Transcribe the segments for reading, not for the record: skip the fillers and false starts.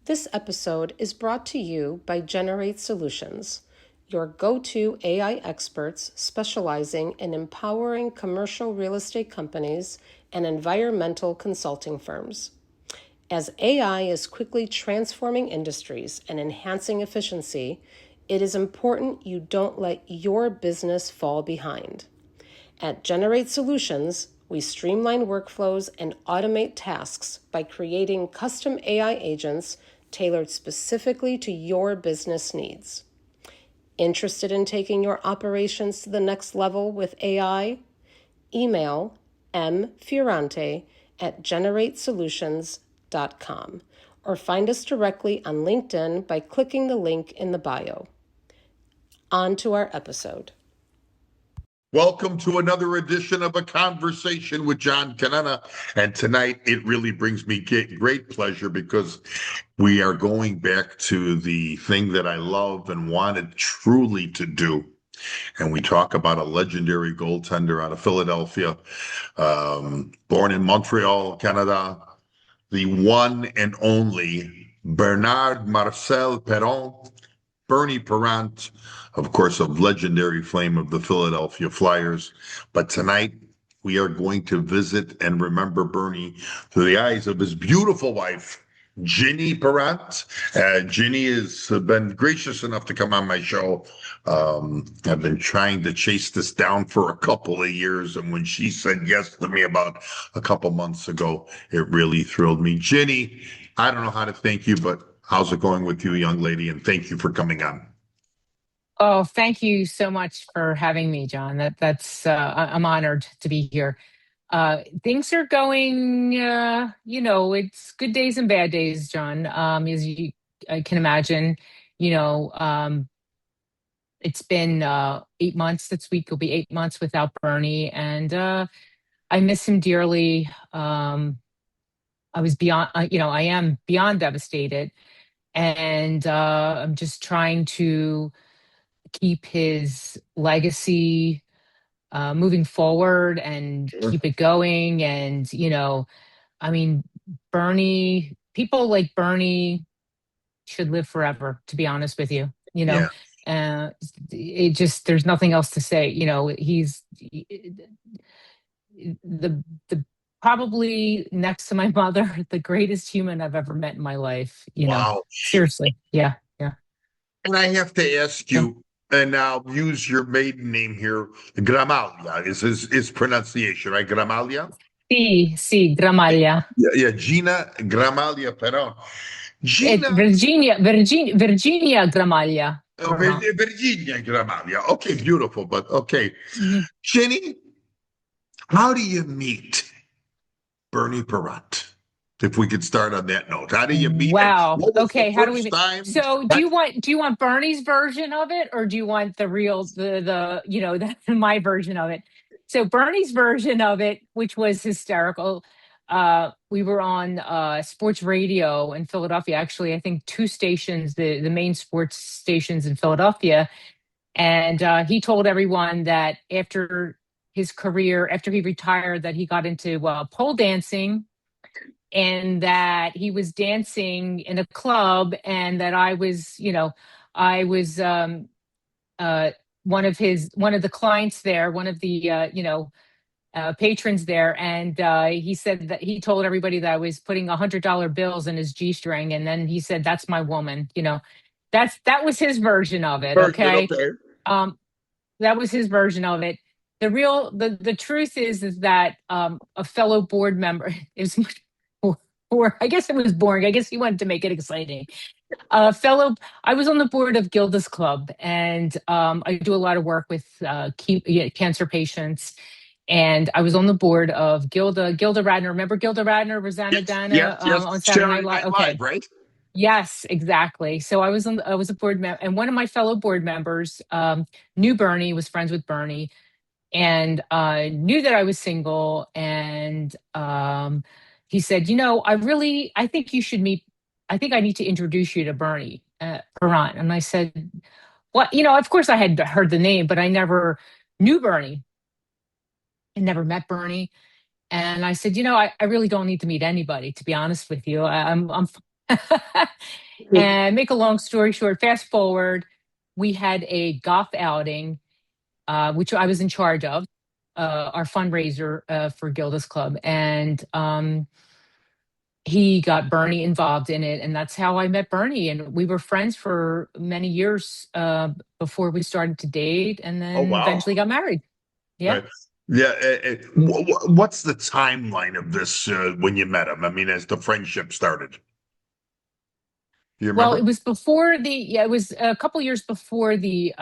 This episode is brought to you by Generate Solutions, your go-to AI experts specializing in empowering commercial real estate companies and environmental consulting firms. As AI is quickly transforming industries and enhancing efficiency, it is important you don't let your business fall behind. At Generate Solutions, we streamline workflows and automate tasks by creating custom AI agents tailored specifically to your business needs. Interested in taking your operations to the next level with AI? Email mfiorante@generatesolutions.com or find us directly on LinkedIn by clicking the link in the bio. On to our episode. Welcome to another edition of A Conversation with John Conenna. And tonight it really brings me great pleasure because we are going back to the thing that I love and wanted truly to do. And we talk about a legendary goaltender out of Philadelphia, born in Montreal, Canada, the one and only Bernard Marcel Perron, Bernie Parent, of course, of legendary flame of the Philadelphia Flyers. But tonight we are going to visit and remember Bernie through the eyes of his beautiful wife, Gini Parent. Gini has been gracious enough to come on my show. I've been trying to chase this down for a couple of years, and when she said yes to me about a couple months ago, it really thrilled me. Gini, I don't know how to thank you, but how's it going with you, young lady? And thank you for coming on. Oh, thank you so much for having me, John. I'm honored to be here. Things are going, it's good days and bad days, John. I can imagine, it's been 8 months. This week will be 8 months without Bernie, and I miss him dearly. I am beyond devastated, and I'm just trying to keep his legacy moving forward and keep it going. And, Bernie, people like Bernie should live forever, to be honest with you. There's nothing else to say. He's the probably next to my mother, the greatest human I've ever met in my life. Wow. Seriously. Yeah. And I have to ask you, and I'll use your maiden name here, Gramaglia is his pronunciation, right? Gramaglia? Sì, Gramaglia. Yeah, Gina Gramaglia Perron. Virginia Gramaglia. Virginia Gramaglia. Okay, beautiful, but okay. Mm-hmm. Jenny, how do you meet Bernie Parent? If we could start on that note, how do you meet? Wow. Okay. How do we meet? So, do you want Bernie's version of it, or do you want the real my version of it? So, Bernie's version of it, which was hysterical. We were on sports radio in Philadelphia. Actually, I think two stations, the main sports stations in Philadelphia, and he told everyone that after his career, after he retired, that he got into pole dancing. And that he was dancing in a club, and that I was one of the clients there, one of the patrons there, and he said that he told everybody that I was putting $100 bills in his G-string, and then he said, "That's my woman." That was his version of it. Okay. That was his version of it. The truth is that a fellow board member is. Or I guess it was boring. I guess he wanted to make it exciting. I was on the board of Gilda's Club, and I do a lot of work with cancer patients. And I was on the board of Gilda Radner. Remember Gilda Radner, Rosanna Dana on Saturday Night Live? Okay, right? Yes, exactly. So I was a board member, and one of my fellow board members knew Bernie, was friends with Bernie, and knew that I was single, and he said, I think you should meet. I think I need to introduce you to Bernie Parent. And I said, what? Of course I had heard the name, but I never knew Bernie. I never met Bernie. And I said, I really don't need to meet anybody, to be honest with you. I'm And make a long story short, fast forward, we had a golf outing, which I was in charge of, our fundraiser for Gilda's Club. And he got Bernie involved in it. And that's how I met Bernie. And we were friends for many years before we started to date and Oh, then wow. eventually got married. Yeah. Right. Yeah. What's the timeline of this when you met him? I mean, as the friendship started, you Well, remember? it was before it was a couple years before the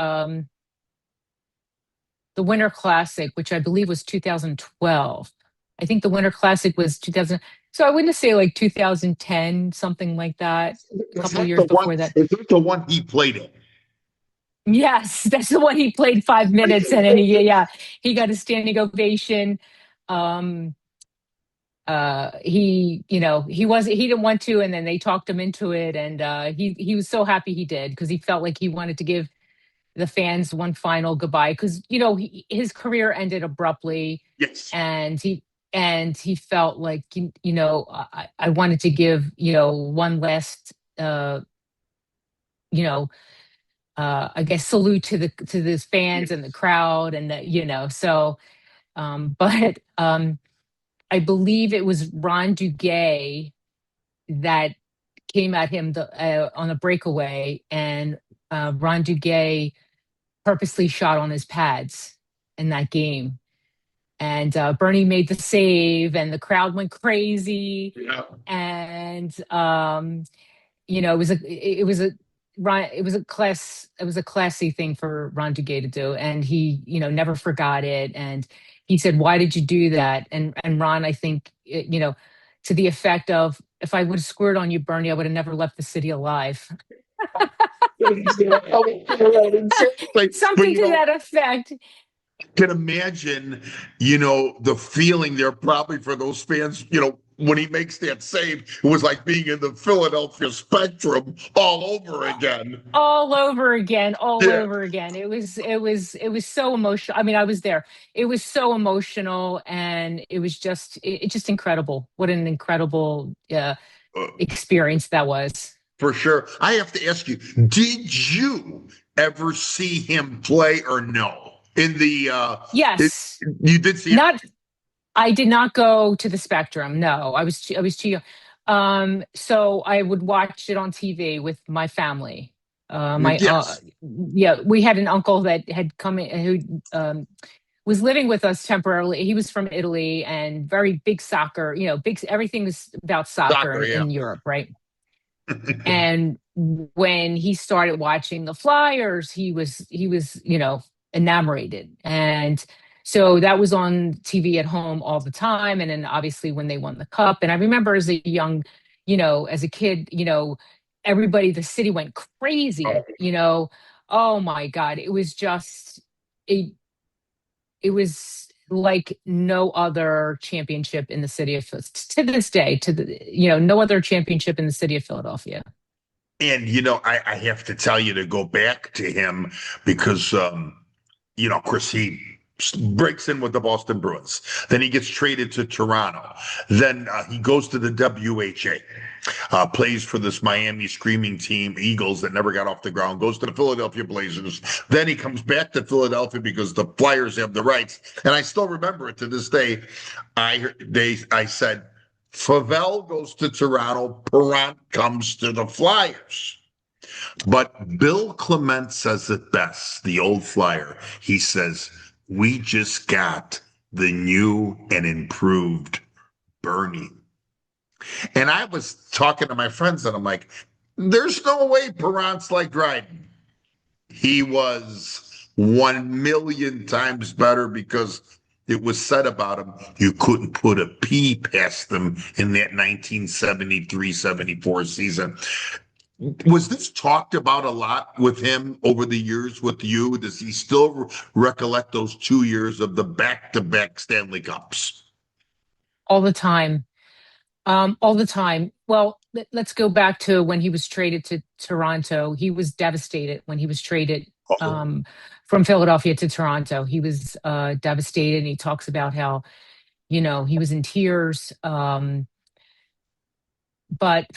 Winter Classic, which I believe was 2012. I think the Winter Classic was 2000. So I wouldn't say like 2010, something like that. A Is couple that the years one? before that. Is that the one he played in? Yes, that's the one he played 5 minutes and then yeah, he got a standing ovation. Um, he didn't want to, and then they talked him into it, and he was so happy he did because he felt like he wanted to give the fans one final goodbye because his career ended abruptly, Yes. and he felt like I wanted to give one last you know I guess salute to the fans and the crowd and so but I believe it was Ron Duguay that came at him on a breakaway, and Ron Duguay purposely shot on his pads in that game. And Bernie made the save, and the crowd went crazy. Yeah. And it was a classy thing for Ron Duguay to do, and he never forgot it. And he said, "Why did you do that?" And Ron, I think, to the effect of, "If I would have squirt on you, Bernie, I would have never left the city alive." But Something to that effect. can imagine, the feeling there probably for those fans, when he makes that save, it was like being in the Philadelphia Spectrum all over again. All over again, all Yeah. over again. It was so emotional. I mean, I was there. It was so emotional, and it was just incredible. What an incredible Uh, experience that was. for sure. I have to ask you, did you ever see him play or no? In the Yes. you did see him? Not I did not go to the Spectrum. No, I was too young. So I would watch it on TV with my family. My Yes. Yeah, we had an uncle that had come in who was living with us temporarily. He was from Italy and very big soccer. Big everything was about soccer Soccer, yeah. in Europe, right? And when he started watching the Flyers, he was enamored. And so that was on TV at home all the time. And then obviously when they won the cup, and I remember as a young, as a kid, everybody, the city went crazy. Oh my God, it was just it was like no other championship in the city of to this day, no other championship in the city of Philadelphia. And I have to tell you to go back to him because of course he breaks in with the Boston Bruins. Then he gets traded to Toronto. Then he goes to the WHA, plays for this Miami Screaming Team Eagles that never got off the ground, goes to the Philadelphia Blazers. Then he comes back to Philadelphia because the Flyers have the rights. And I still remember it to this day. I said, Favell goes to Toronto, Perrant comes to the Flyers. But Bill Clement says it best, the old Flyer. He says, we just got the new and improved Bernie. And I was talking to my friends, and I'm like, there's no way Perrant's like Dryden. He was 1,000,000 times better because it was said about him, you couldn't put a pea past them in that 1973-74 season. Was this talked about a lot with him over the years with you? Does he still recollect those 2 years of the back-to-back Stanley Cups? All the time. All the time. Well, let's go back to when he was traded to Toronto. He was devastated when he was traded from Philadelphia to Toronto. He was devastated, and he talks about how, he was in tears. But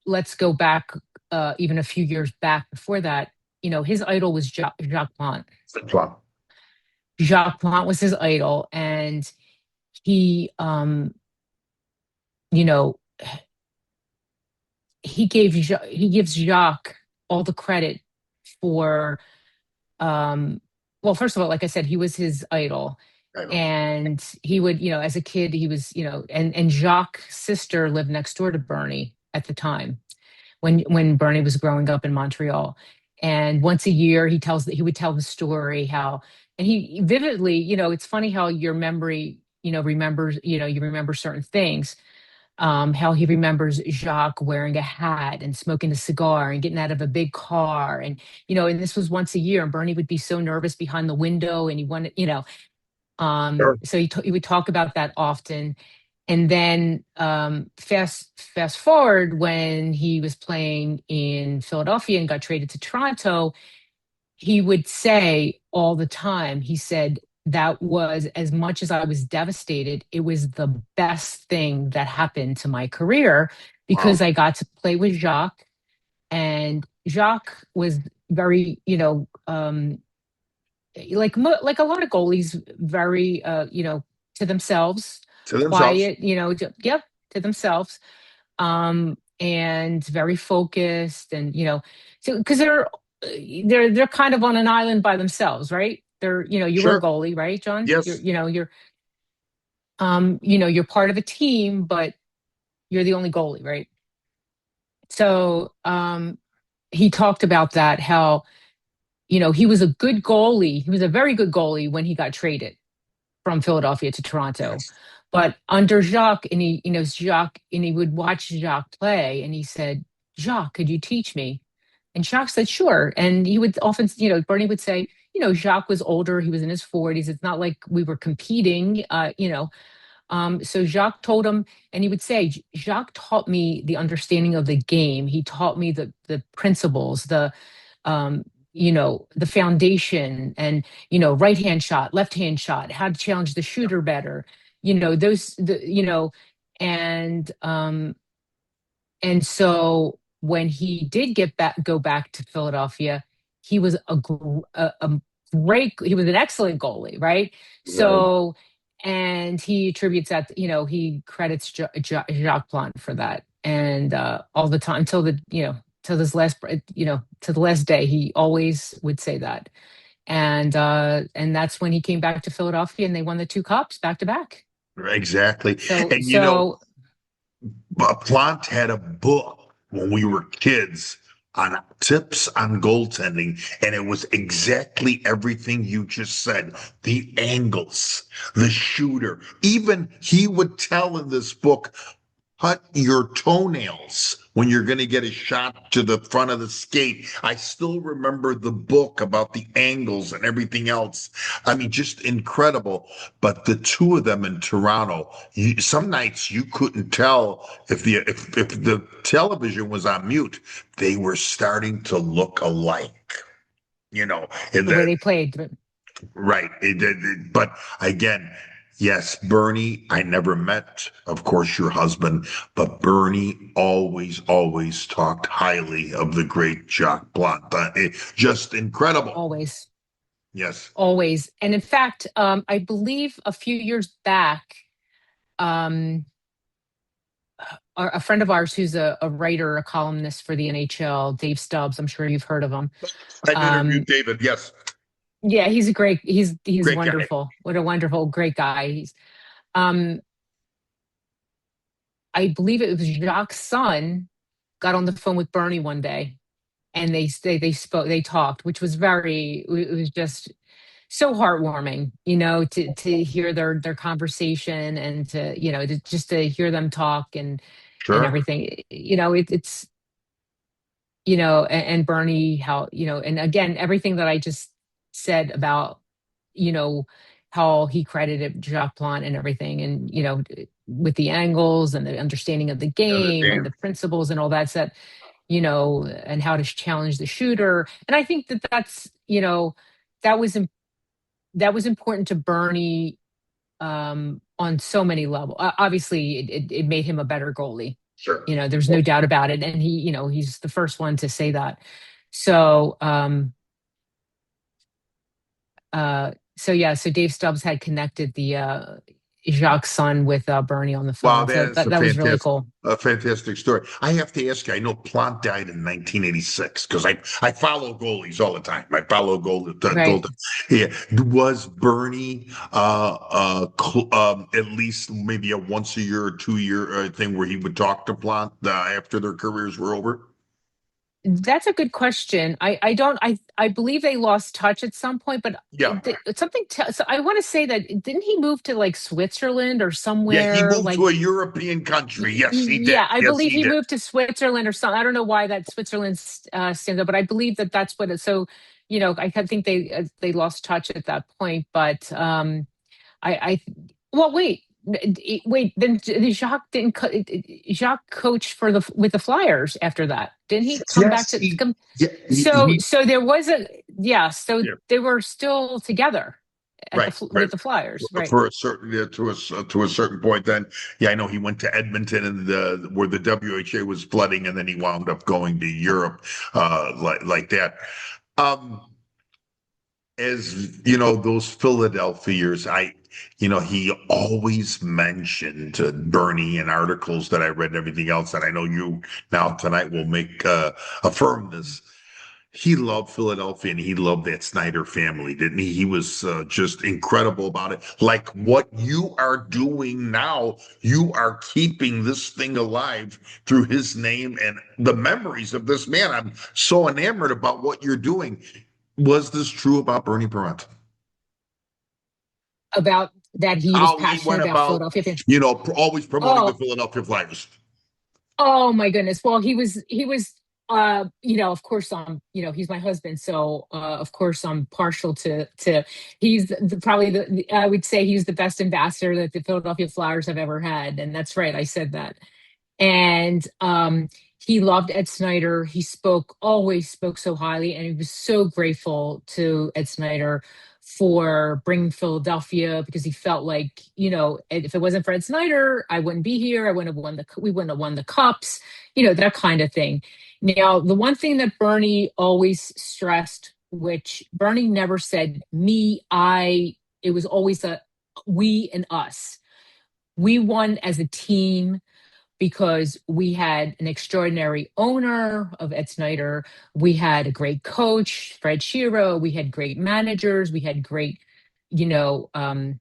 let's go back even a few years back before that. His idol was Jacques Plant. Wow. Jacques Plant was his idol, and he, you know, he gives Jacques all the credit for, well, first of all, like I said, he was his idol. I know. And he would, as a kid, he was, and Jacques' sister lived next door to Bernie at the time when Bernie was growing up in Montreal. And once a year, he would tell the story how, and he vividly, it's funny how your memory, remembers, you remember certain things. How he remembers Jacques wearing a hat and smoking a cigar and getting out of a big car. And this was once a year, and Bernie would be so nervous behind the window, and he wanted, Sure. so he would talk about that often. And then fast forward, when he was playing in Philadelphia and got traded to Toronto, he would say all the time, he said, that was, as much as I was devastated, it was the best thing that happened to my career, because Wow. I got to play with Jacques. And Jacques was very, like a lot of goalies, very, to themselves, To themselves. quiet, yep, to themselves, and very focused, and so because they're kind of on an island by themselves, right? You were a Sure. goalie, right, John? Yes. You're part of a team, but you're the only goalie, right? So he talked about that, how he was a good goalie. He was a very good goalie when he got traded from Philadelphia to Toronto. Yes. But under Jacques, and Jacques, and he would watch Jacques play, and he said, Jacques, could you teach me? And Jacques said, sure. And he would often, Bernie would say, Jacques was older. He was in his 40s. It's not like we were competing, So Jacques told him, and he would say, Jacques taught me the understanding of the game. He taught me the principles, um, the foundation, and, right hand shot, left hand shot, how to challenge the shooter better, and, and so when he did go back to Philadelphia, he was he was an excellent goalie, right? Right. So, and he attributes that, he credits Jacques Plant for that, and all the time, till to the last day, he always would say that, and that's when he came back to Philadelphia, and they won the two cups back to back. Exactly. So, And Plant had a book when we were kids on tips on goaltending, and it was exactly everything you just said. The angles, the shooter. Even he would tell in this book, cut your toenails when you're going to get a shot to the front of the skate. I still remember the book about the angles and everything else. I mean, just incredible. But the two of them in Toronto, some nights you couldn't tell if the television was on mute. They were starting to look alike, in the way the they played. right. But again, yes, Bernie, I never met, of course, your husband, but Bernie always, always talked highly of the great Jacques Plant. Just incredible. Always. Yes. Always. And in fact, I believe a few years back, um, a friend of ours who's a writer, a columnist for the NHL, Dave Stubbs, I'm sure you've heard of him. I've Um, interviewed David. Yes. yeah, he's Great guy. wonderful. What a wonderful, great guy. Um, I believe it was Jacques' son got on the phone with Bernie one day, and they talked, which was it was just so heartwarming, to hear their conversation, and just to hear them talk, and Sure. everything. It's, and Bernie, how, and again, everything that I just said about, you know, how he credited Jacques Plant and everything, and, with the angles and the understanding of the Yeah, the game and game. the principles and all that set, and how to challenge the shooter. And I think that was, that was important to Bernie, on so many levels. Obviously, it made him a better goalie. Sure. There's no doubt about it. And he's the first one to say that. So, so Dave Stubbs had connected the Jacques' son with Bernie on the Wow, phone. So that is that was really cool. a fantastic story. I have to ask you, I know Plant died in 1986 because I follow goalies all the time. I follow Right. Golden. Yeah. Was Bernie at least maybe a once a year or 2 year thing where he would talk to Plant after their careers were over? That's a good question. I don't I believe they lost touch at some point, but Yeah. so I want to say that didn't he move to like Switzerland or Yeah, he somewhere moved to like a European country. Yes, he did. yeah, I Yes, believe he he did. moved to Switzerland or something. I don't know why that Switzerland stands up, but I believe that that's what it. So, I think they lost touch at that point. But I well, wait. Then Jacques didn't. Jacques coached with the Flyers after that. Didn't he come back Yes, to come? yeah, So there was a yeah. So yeah. they were still together at Right, right. with the Flyers, right? For a certain to a certain point, then yeah, I know he went to Edmonton and where the WHA was flooding, and then he wound up going to Europe, like that. Um, as you know, those Philadelphia years, he always mentioned Bernie in articles that I read and everything else, and I know you now tonight will make affirm this. He loved Philadelphia and he loved that Snyder family, didn't he? He was just incredible about it. Like what you are doing now, you are keeping this thing alive through his name and the memories of this man. I'm so enamored about what you're doing. Was this true about Bernie Parent? About that he was How he passionate went about about, Philadelphia fans. always promoting the Oh, Philadelphia Flyers. oh my goodness. Well, he was of course he's my husband, so of course I'm partial to he's probably I would say he's the best ambassador that the Philadelphia Flyers have ever had. And that's right, I said that. And he loved Ed Snyder. He always spoke so highly, and he was so grateful to Ed Snyder for bringing Philadelphia, because he felt like, if it wasn't for Ed Snyder, I wouldn't be here. We wouldn't have won the cups, that kind of thing. Now, the one thing that Bernie always stressed, which Bernie never said me, it was always a we and us. We won as a team because we had an extraordinary owner of Ed Snyder. We had a great coach, Fred Shiro. We had great managers. We had great, you know, um,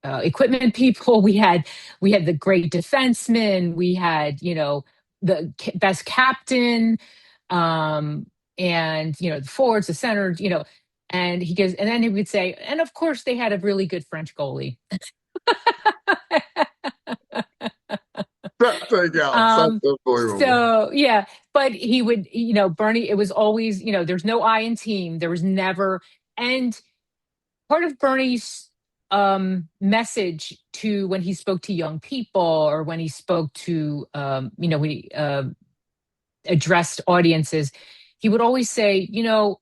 equipment people. We had the great defensemen. We had, the best captain, um, and the forwards, the centers. And he goes, and then he would say, and of course they had a really good French goalie. Something else. That's Um, unbelievable. so yeah, but he would, Bernie, it was always, there's no I in team. There was never, and part of Bernie's message to when he spoke to young people, or when he spoke to when he addressed audiences, he would always say, you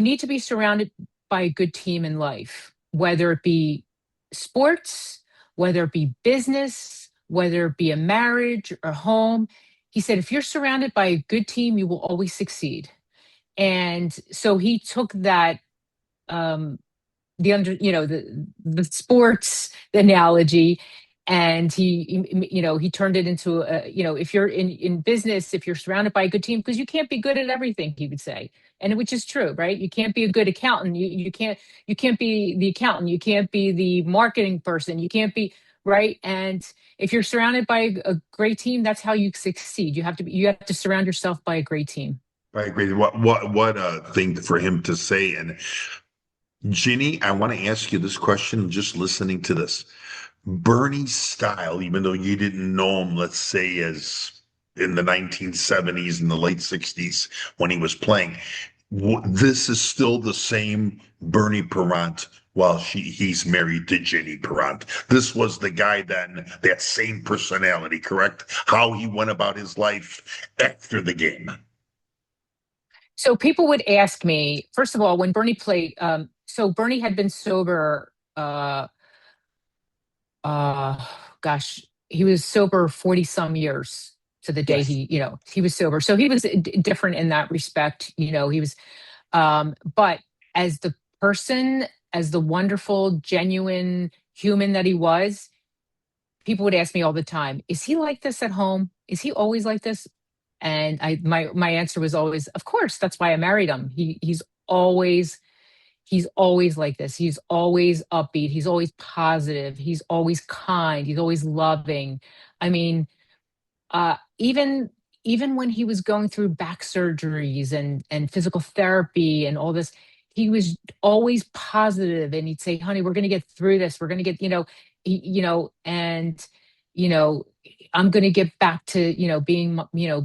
need to be surrounded by a good team in life, whether it be sports, whether it be business, whether it be a marriage or home. He said, if you're surrounded by a good team, you will always succeed. And so he took that, um, the sports analogy, and he turned it into if you're in business, if you're surrounded by a good team, because you can't be good at everything, he would say. And which is true, right? You can't be a good accountant. You can't be the accountant. You can't be the marketing person. You can't be right. And if you're surrounded by a great team, that's how you succeed. You have to surround yourself by a great team. I agree. What a thing for him to say. And Ginny, I want to ask you this question, just listening to this. Bernie's style, even though you didn't know him, let's say, as in the 1970s and the late 60s when he was playing, this is still the same Bernie Parent while he's married to Ginny Parent. This was the guy then, that same personality, correct? How he went about his life after the game. So people would ask me, first of all, when Bernie played, so Bernie had been sober, uh, gosh, he was sober 40 some years to the day Yes. he was sober. So he was different in that respect. He was, but as the person, as the wonderful, genuine human that he was, people would ask me all the time, is he like this at home? Is he always like this? And my answer was always, of course, that's why I married him. He's always like this. He's always upbeat. He's always positive. He's always kind. He's always loving. I mean, even when he was going through back surgeries and physical therapy and all this, he was always positive, and he'd say, honey, we're going to get through this. We're going to get, and you know I'm going to get back to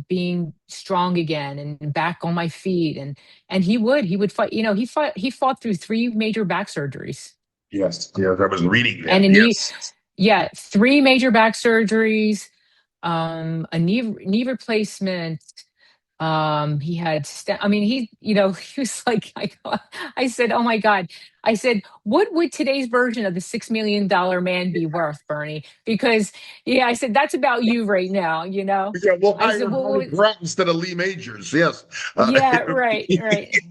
being strong again and back on my feet. And he would fight. He fought through 3 major back surgeries. Yes. Yeah, I was reading that. And Yes. yeah, 3 major back surgeries, a knee replacement. He had, I mean, he was like, I said, oh my God. I said, what would today's version of the $6 million man be worth, Bernie? Because, yeah, I said, that's about you right now, Yeah, we'll I said, hire well, Bernie Grant instead of Lee Majors. Yes. yeah, right,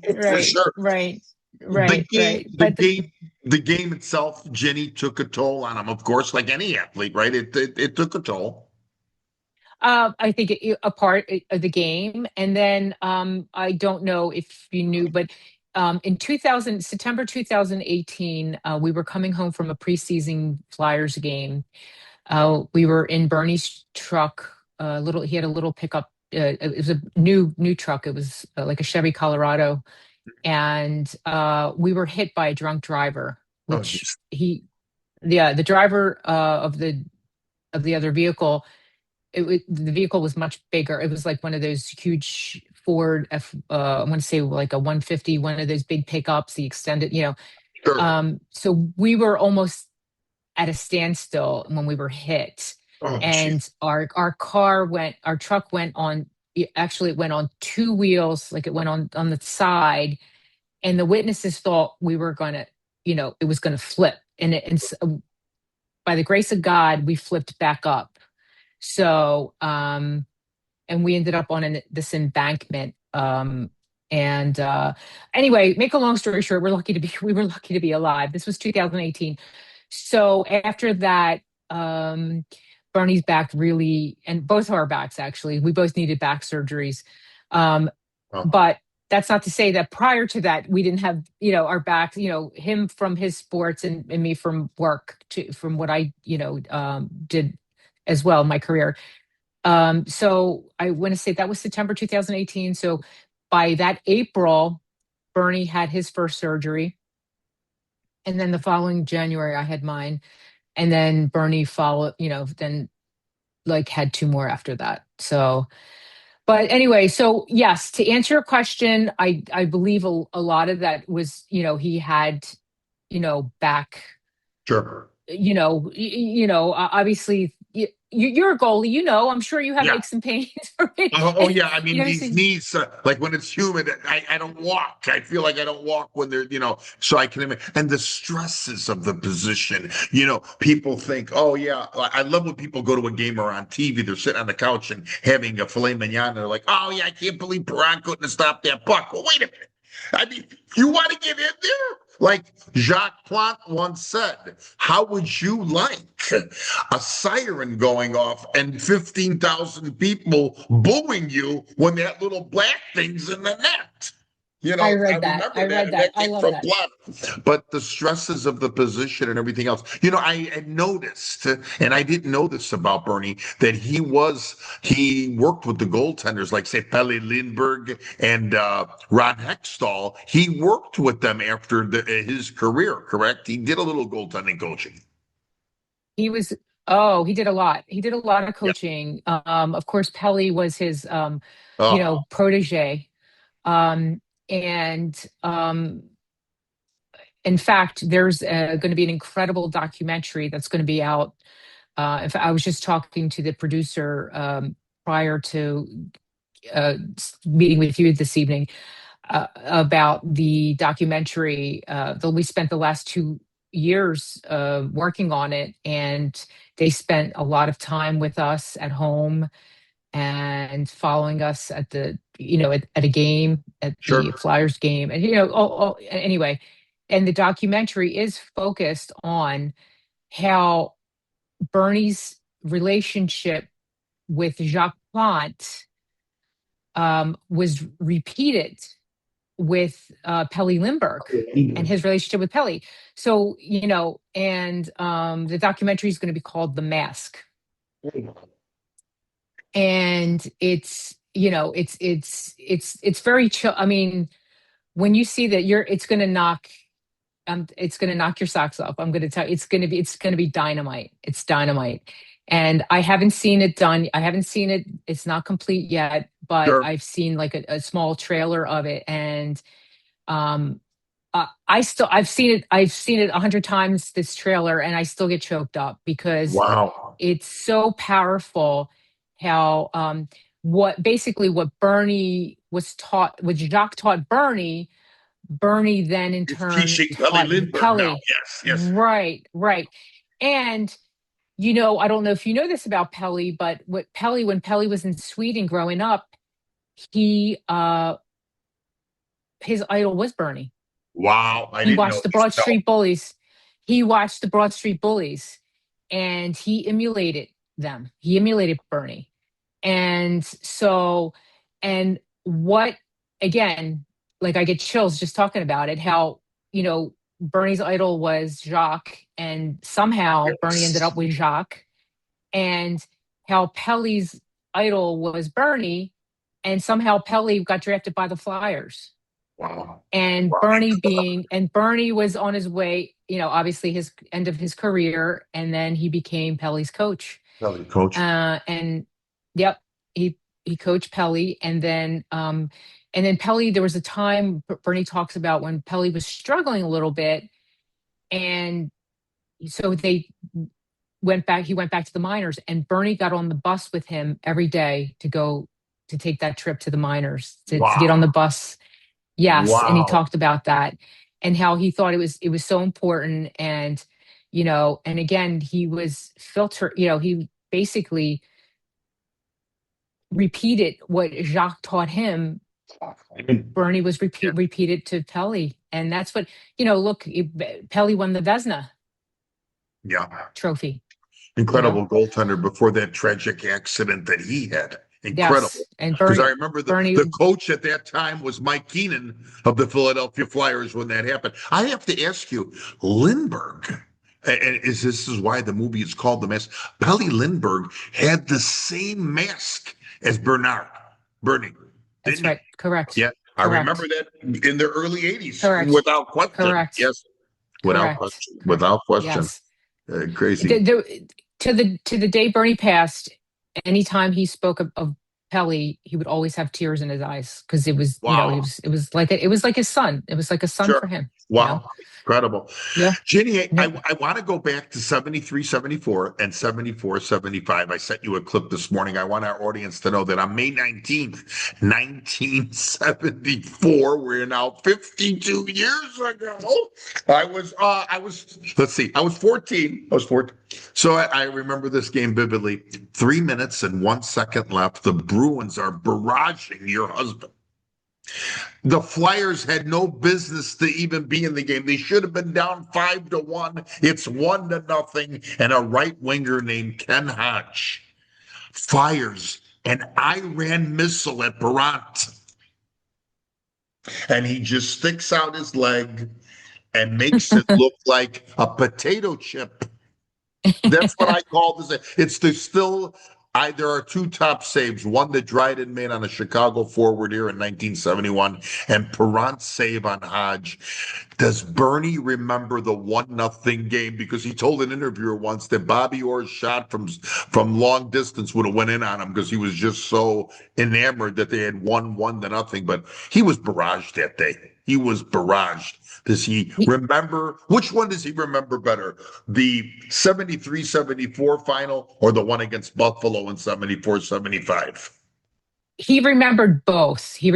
For sure. right, The game, right. the But game, the game itself, Jenny, took a toll on him, of course, like any athlete, right? It took a toll. I think a part of the game. And then I don't know if you knew, but in September 2018, we were coming home from a preseason Flyers game. We were in Bernie's truck. He had a little pickup. It was a new truck. It was like a Chevy Colorado, and we were hit by a drunk driver. Oh, Which geez. the driver of the other vehicle, the vehicle was much bigger. It was like one of those huge Ford I want to say like a 150, one of those big pickups, the extended, Sure. So we were almost at a standstill when we were hit. Oh, geez. And our truck went on, actually it went on 2 wheels, like it went on the side. And the witnesses thought we were going to, it was going to flip. By the grace of God, we flipped back up. So, and we ended up on this embankment. And anyway, make a long story short, we were lucky to be alive. This was 2018. So after that, Bernie's back really, and both of our backs actually, we both needed back surgeries. Oh, But that's not to say that prior to that we didn't have, our backs, him from his sports and me from work from what I, did as well in my career. So I want to say that was September 2018. So by that April, Bernie had his first surgery. And then the following January, I had mine. And then Bernie followed, then like had 2 more after that. So, but anyway, so yes, to answer your question, I believe a lot of that was, he had, back, sure. Obviously you're a goalie, I'm sure you have Yeah. aches and pains. Oh, yeah. I mean, So these knees, like when it's humid, I don't walk. I feel like I don't walk when they're, so I can imagine. And the stresses of the position, people think, oh, yeah. I love when people go to a game or on TV, they're sitting on the couch and having a filet mignon. And they're like, oh, yeah, I can't believe Perron couldn't have stopped that puck. Well, wait a minute. I mean, you want to get in there? Like Jacques Plante once said, how would you like a siren going off and 15,000 people booing you when that little black thing's in the net? I I read that. remember that, and that I came love from that. Plante. But the stresses of the position and everything else, I had noticed, and I didn't know this about Bernie, that he worked with the goaltenders like, say, Pelle Lindbergh and Ron Hextall. He worked with them after his career, correct? He did a little goaltending coaching. He did a lot. He did a lot of Yeah. coaching. Of course, Pelly was his, Oh, protege. And in fact, there's going to be an incredible documentary that's going to be out. In fact, I was just talking to the producer prior to meeting with you this evening about the documentary. We spent the last years working on it, and they spent a lot of time with us at home and following us at the, at a game, at the Sure. Flyers game. And, anyway, and the documentary is focused on how Bernie's relationship with Jacques Plante was repeated with Pelly Lindbergh and his relationship with Pelly. So, and the documentary is going to be called The Mask. And it's, it's very chill. I mean, when you see that it's going to knock your socks off. I'm going to tell you, it's going to be dynamite. It's dynamite. And I haven't seen it done. I haven't seen it. It's not complete yet, but Sure. I've seen like a small trailer of it. And I've seen it 100 times, this trailer, and I still get choked up because Wow. it's so powerful how what Bernie was taught, what Jacques taught Bernie then in It's turn teaching Pelly taught Lindbergh now. Pelly. Yes. Right. And I don't know if you know this about Pelly, but when Pelly was in Sweden growing up, he his idol was Bernie. Wow. I He didn't watched know the this. Broad Street Bullies. He watched the Broad Street Bullies, and he emulated them. He emulated Bernie. And so, and what, again, like I get chills just talking about it, how, Bernie's idol was Jacques, and somehow Bernie ended up with Jacques, and how Pelly's idol was Bernie, and somehow Pelly got drafted by the Flyers. Wow. And Wow. Bernie was on his way, obviously his end of his career, and then he became Pelly's coach. Pelly coach. And yep, he coached Pelly, and then Pelly, there was a time Bernie talks about when Pelly was struggling a little bit, and so he went back to the minors, and Bernie got on the bus with him every day to take that trip to the minors, to get on the bus. Yes. Wow. And he talked about that and how he thought it was so important. And, and again, he was he basically repeated what Jacques taught him. Bernie was repeated to Pelly. And that's what, look, Pelly won the Vezina trophy. Incredible goaltender before that tragic accident that he had. Incredible. Yes. And because I remember the coach at that time was Mike Keenan of the Philadelphia Flyers when that happened. I have to ask you, Lindbergh, and this is why the movie is called The Mask. Pelly Lindbergh had the same mask as Bernie. That's right. Correct. Yeah. Correct. I remember that in the early 80s. Correct. Without question. Correct. Yes. Without question. Without question. Yes. Crazy. To the day Bernie passed, anytime he spoke of Pelly, he would always have tears in his eyes because it was, it was like his son. It was like a son for him. Wow. Incredible. Yeah. Ginny, I want to go back to 73, 74 and 74, 75. I sent you a clip this morning. I want our audience to know that on May 19th, 1974, we're now 52 years ago. I was 14. So I remember this game vividly. 3 minutes and 1 second left. The Bruins are barraging your husband. The Flyers had no business to even be in the game. They should have been down 5-1. It's 1-0. And a right winger named Ken Hodge fires an Iran missile at Parent. And he just sticks out his leg and makes it look like a potato chip. That's what I call this. There are two top saves. One that Dryden made on a Chicago forward here in 1971, and Parent's save on Hodge. Does Bernie remember the 1-0 game? Because he told an interviewer once that Bobby Orr's shot from long distance would have went in on him because he was just so enamored that they had won 1-0. But he was barraged that day. He was barraged. Does he remember? Which one does he remember better? The 73-74 final or the one against Buffalo in 74-75? He remembered both. He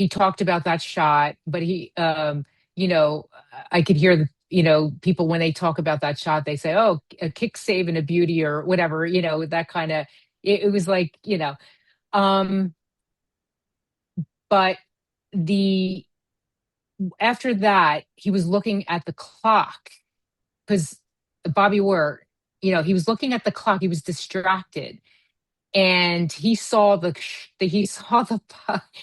talked about that shot, but he, I could hear the, you know, people when they talk about that shot, they say, "Oh, a kick save and a beauty," or whatever, you know, that kind of. It was like, you know, um, but the after that, he was looking at the clock because Bobby Orr, you know, he was looking at the clock. He was distracted, and he saw he saw the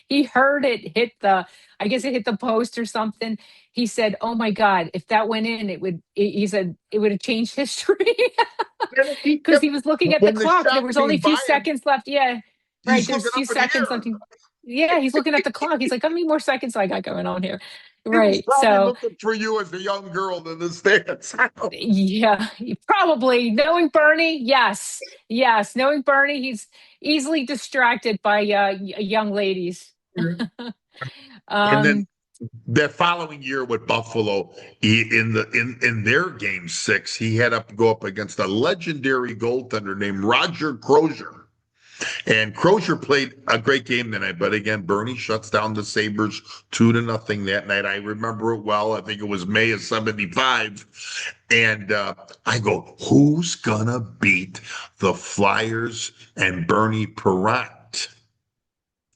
he heard it hit the, I guess it hit the post or something. He said, "Oh my God, if that went in, he said it would have changed history." And he Because he kept, was looking at the when the clock. There shot was only came a few by him, seconds left. Yeah, right. he's There's a looking few up in the seconds left. air. Yeah, he's looking at the clock. He's like, "How many more seconds I got going on here?" He was Right. probably So looking for you as a young girl in the stands. yeah, probably knowing Bernie. Yes, yes, knowing Bernie, he's easily distracted by young ladies. And then um, that following year with Buffalo, in their game 6, he had to go up against a legendary goaltender named Roger Crozier. And Crozier played a great game tonight, but again, Bernie shuts down the Sabres 2-0 that night. I remember it well. I think it was May of '75. And I go, who's gonna beat the Flyers and Bernie Parent?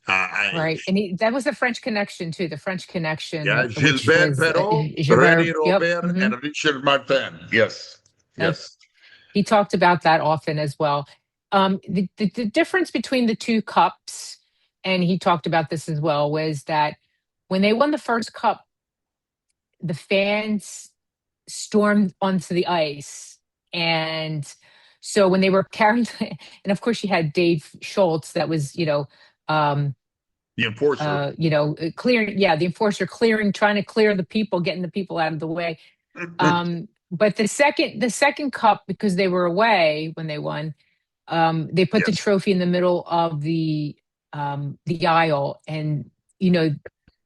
right, and that was the French Connection too. The French Connection, Yeah, which Gilbert was Perrault, René Javert. Yep. Robert, Hmm. and Richard Martin. Yes, yes, He talked about that often as well. The difference between the two cups, and he talked about this as well, was that when they won the first cup, the fans stormed onto the ice. And so when they were carrying, and of course you had Dave Schultz, that was, um, the enforcer. clearing, yeah, the enforcer clearing, trying to clear the people, getting the people out of the way. But the second cup, because they were away when they won, they put the Yes, trophy in the middle of the aisle, and you know,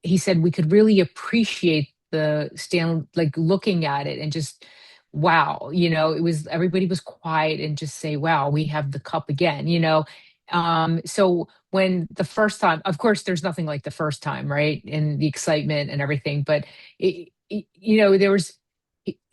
he said we could really appreciate the stand, like looking at it and just wow, it was everybody was quiet and just say, wow, we have the cup again, so when the first time, of course, there's nothing like the first time, right? And the excitement and everything, but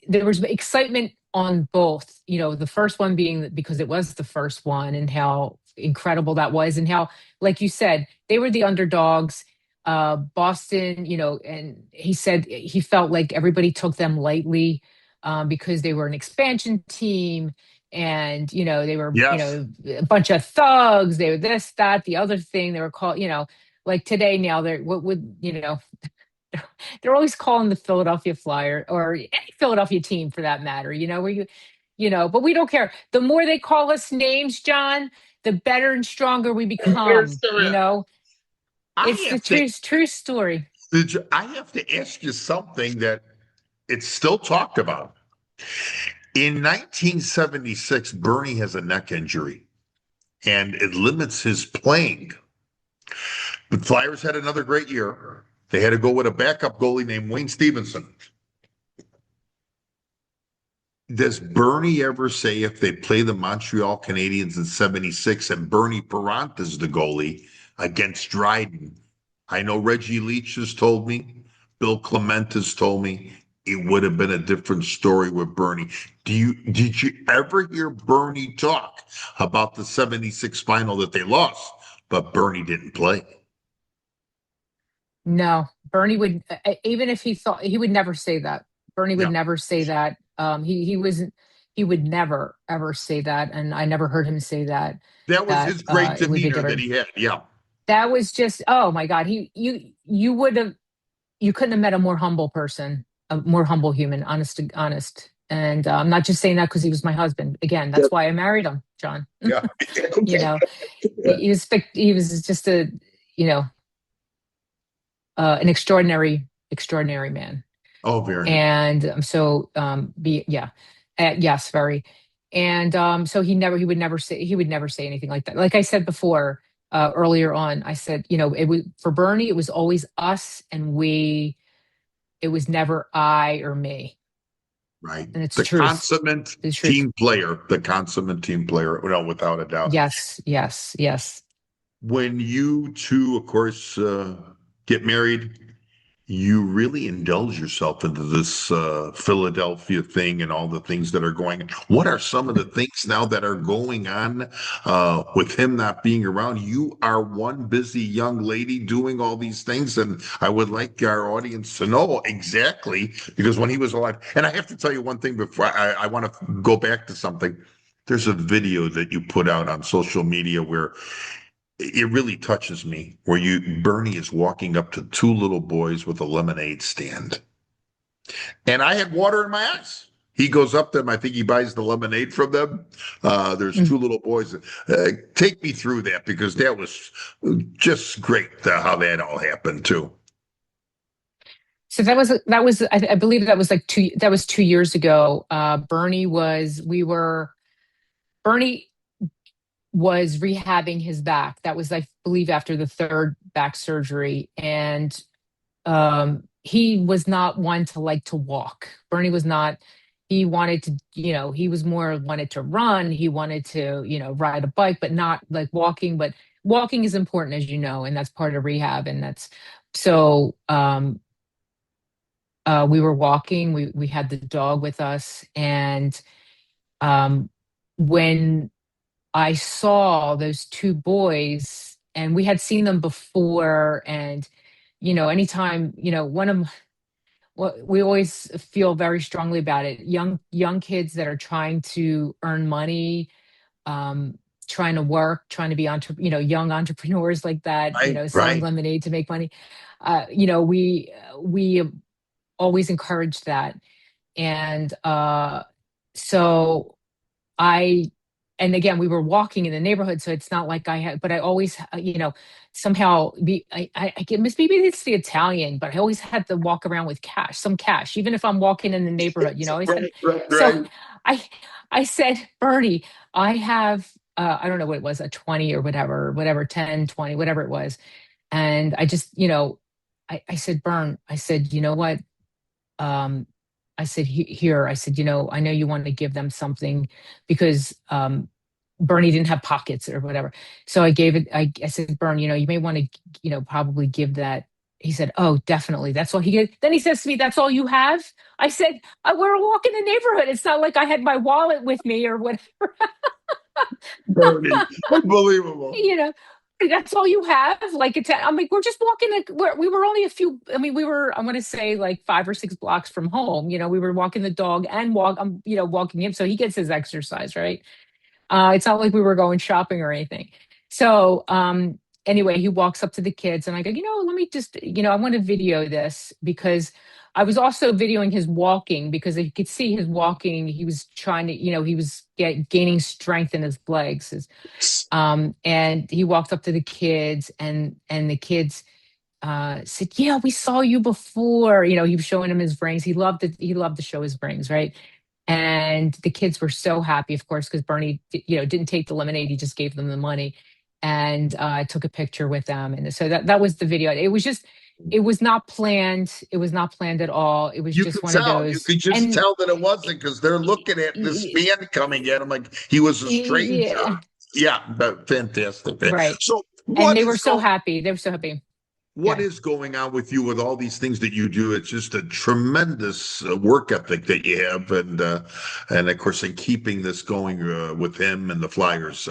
there was excitement on both, the first one being because it was the first one and how incredible that was, and how, like you said, they were the underdogs. Boston, and he said he felt like everybody took them lightly, because they were an expansion team, and they were, yes. a bunch of thugs. They were this, that, the other thing. They were called, like today now they're what would, they're always calling the Philadelphia Flyer or any Philadelphia team for that matter, where but we don't care. The more they call us names, John, the better and stronger we Here's become, the I It's the have to true story. I have to ask you something that it's still talked about. In 1976, Bernie has a neck injury and it limits his playing. The Flyers had another great year. They had to go with a backup goalie named Wayne Stevenson. Does Bernie ever say if they play the Montreal Canadiens in '76 and Bernie Parent is the goalie against Dryden? I know Reggie Leach has told me, Bill Clement has told me it would have been a different story with Bernie. Did you ever hear Bernie talk about the '76 final that they lost, but Bernie didn't play? No, Bernie would, even if he thought, he would never say that. Bernie would Yeah, never say that. He would never ever say that, and I never heard him say that. that was That his great it would be demeanor that different. he had. Yeah, That was just, oh my God. You would have, you couldn't have met a more humble person, a more humble human, honest to honest. And I'm not just saying that because he was my husband. Again, that's why I married him, John. yeah. you Okay. know, Yeah. he was just you know, an extraordinary man. Oh, very nice. And so, yes, very. And so he would never say anything like that. Like I said before, earlier on, I said, it was for Bernie, it was always us and we. It was never I or me, Right. and it's The truth. consummate It's truth. team player, the consummate team player, well, without a doubt. Yes, yes, yes. When you two, of course, get married, you really indulge yourself into this Philadelphia thing and all the things that are going on. What are some of the things now that are going on with him not being around? You are one busy young lady doing all these things, and I would like our audience to know exactly because when he was alive, and I have to tell you one thing before I want to go back to something. There's a video that you put out on social media where it really touches me where Bernie is walking up to two little boys with a lemonade stand. And I had water in my eyes. He goes up to them. I think he buys the lemonade from them. There's two little boys. Take me through that because that was just great how that all happened too. So I believe that was 2 years ago. Bernie was rehabbing his back. That was, I believe, after the third back surgery. And he was not one to like to walk. Bernie was not, he wanted to, he was more wanted to run. He wanted to, ride a bike, but not like walking. But walking is important, as you know, and that's part of rehab. And that's so we were walking, we had the dog with us. And when I saw those two boys, and we had seen them before, and anytime one of what we always feel very strongly about it, young kids that are trying to earn money, trying to work, trying to be young entrepreneurs like that, selling Right. lemonade to make money. We always encourage that. And so I, and again, we were walking in the neighborhood, so it's not like I had, but I always, somehow I get, maybe it's the Italian, but I always had to walk around with some cash, even if I'm walking in the neighborhood, So I said, Bernie, I have, I don't know what it was, a 20 or whatever, 10, 20, whatever it was. And I just, I said, I said, you know what? I said, here, I said, I know you want to give them something because Bernie didn't have pockets or whatever. So I gave it, I said, Bern, you may want to, probably give that. He said, oh, definitely. That's all he gets. Then he says to me, that's all you have? I said, we're walking the neighborhood. It's not like I had my wallet with me or whatever. Bernie, unbelievable. That's all you have? Like, I'm like, we're just walking. We were only we were, I'm going to say like 5 or 6 blocks from home. We were walking the dog and walking him. So he gets his exercise, right? It's not like we were going shopping or anything. So, anyway, he walks up to the kids and I go, let me just, I want to video this because I was also videoing his walking because you could see his walking. He was trying to, he was gaining strength in his legs. And he walked up to the kids and the kids said, yeah, we saw you before. He was showing him his rings. He loved it. He loved to show his rings, right? And the kids were so happy, of course, because Bernie, didn't take the lemonade. He just gave them the money and took a picture with them. And so that was the video. It was not planned. It was not planned at all. It was just one of those. You could just tell that it wasn't because they're looking at this man coming at him like he was a stranger. Yeah, fantastic. Right. So, and they were so happy. They were so happy. What is going on with you with all these things that you do? It's just a tremendous work ethic that you have, and of course, in keeping this going with him and the Flyers.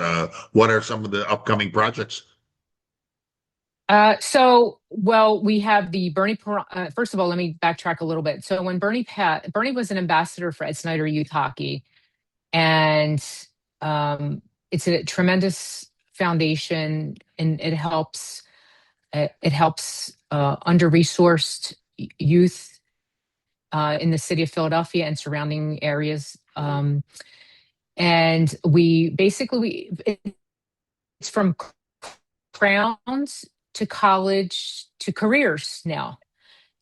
What are some of the upcoming projects? We have the Bernie. First of all, let me backtrack a little bit. So when Bernie was an ambassador for Ed Snyder Youth Hockey, and it's a tremendous foundation, and it helps under-resourced youth in the city of Philadelphia and surrounding areas. And it's from crowns to college to careers now.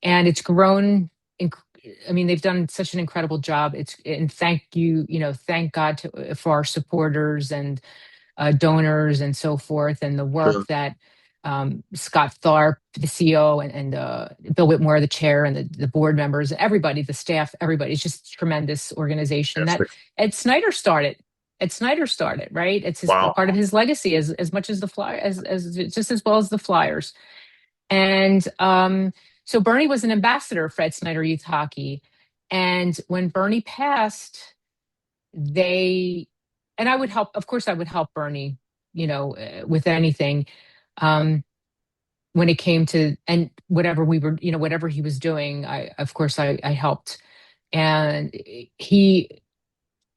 And it's grown. They've done such an incredible job. And thank God for our supporters and donors and so forth, and the work that Scott Tharp, the CEO, and Bill Whitmore, the chair, and the board members, everybody, the staff, everybody. It's just a tremendous organization that Ed Snyder started. Right? It's part of his legacy as much as the Flyers, as just as well as the Flyers. And So Bernie was an ambassador for Ed Snyder Youth Hockey. And when Bernie passed, and I would help, of course, I would help Bernie, with anything. When it came to, and whatever we were, whatever he was doing, of course, I helped. And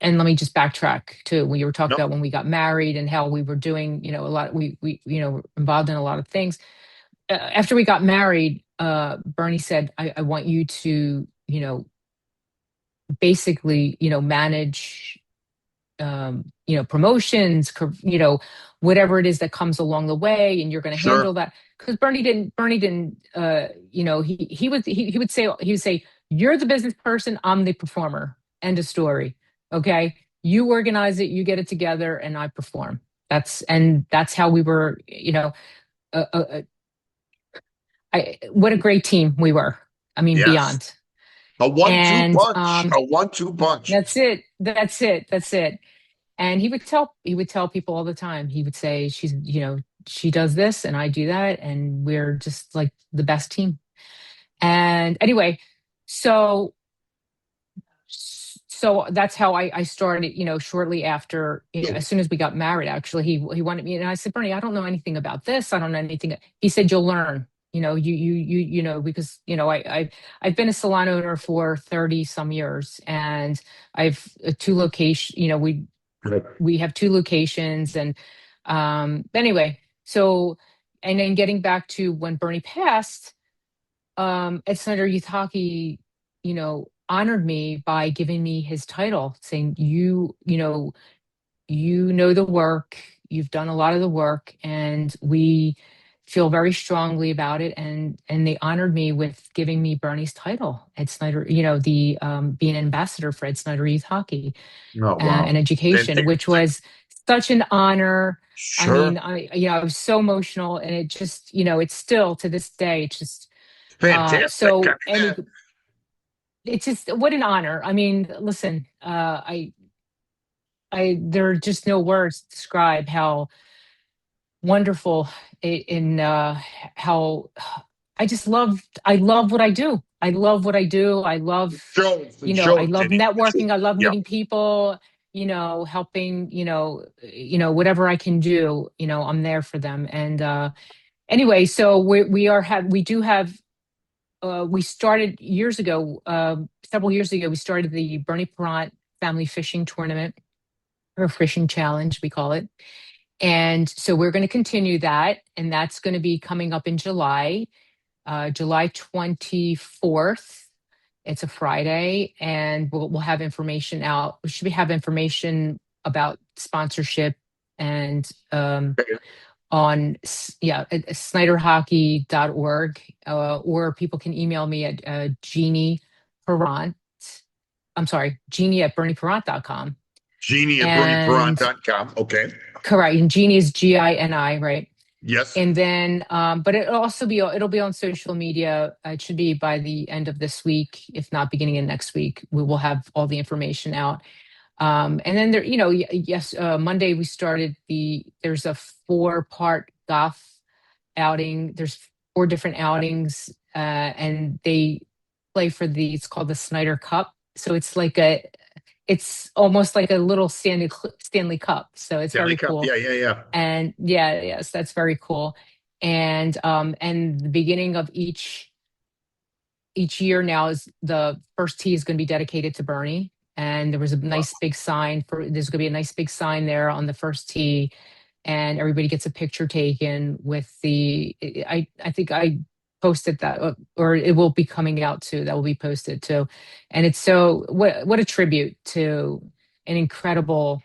and let me just backtrack to when you were talking No. about when we got married and how we were doing, a lot, we, involved in a lot of things. After we got married, Bernie said, I want you to, basically, manage, promotions, whatever it is that comes along the way, and you're going to Sure. handle that. Because Bernie didn't, he would say, you're the business person, I'm the performer. End of story. Okay. You organize it, you get it together, and I perform. That's how we were, uh, uh, what a great team we were. I mean, Yes. beyond. A 1-2 And punch. A 1-2 punch. that's it. That's it. That's it. And he would tell people all the time. He would say, she does this and I do that, and we're just like the best team. And anyway, so that's how I started, shortly after, as soon as we got married. Actually, he wanted me, and I said, Bernie, I don't know anything about this. I don't know anything. He said, you'll learn. Because I've been a salon owner for 30 some years, and I've two locations. We have two locations, and anyway. So, and then getting back to when Bernie passed, Ed Snyder Youth Hockey, honored me by giving me his title, saying, you know the work, you've done a lot of the work, and we feel very strongly about it. And they honored me with giving me Bernie's title, Ed Snyder, the being an ambassador for Ed Snyder Youth Hockey, Oh, wow. and education, which was such an honor. I Sure. mean, I was so emotional, and it just, it's still to this day, it's just Fantastic. so. It's just, what an honor. I mean, listen, there are just no words to describe how wonderful how I love what I do. I love what I do. I love, I love networking. I love meeting people, helping, whatever I can do, I'm there for them. And anyway, so we started years ago, several years ago, we started the Bernie Parent Family Fishing Tournament, or Fishing Challenge, we call it. And so we're going to continue that. And that's going to be coming up in July, July 24th. It's a Friday, and we'll have information out. We should have information about sponsorship and on snyderhockey.org, or people can email me at Gini Parent. I'm sorry, Gini at BernieParent.com. Gini at BernieParent.com. Okay. Correct. And Gini is Gini, right? Yes. And then, but it'll be on social media. It should be by the end of this week, if not beginning of next week. We will have all the information out. And then there, yes, Monday we started there's a 4-part golf outing. There's 4 different outings, and they play for it's called the Snyder Cup. So it's almost like a little Stanley Cup. So it's Stanley very Cup. cool. Yeah. And yes, that's very cool. And the beginning of each year now is the first tee is going to be dedicated to Bernie. And there was a nice big sign there's going to be a nice big sign there on the first tee, and everybody gets a picture taken with I think I posted that, or it will be coming out too. That will be posted too. And it's what a tribute to an incredible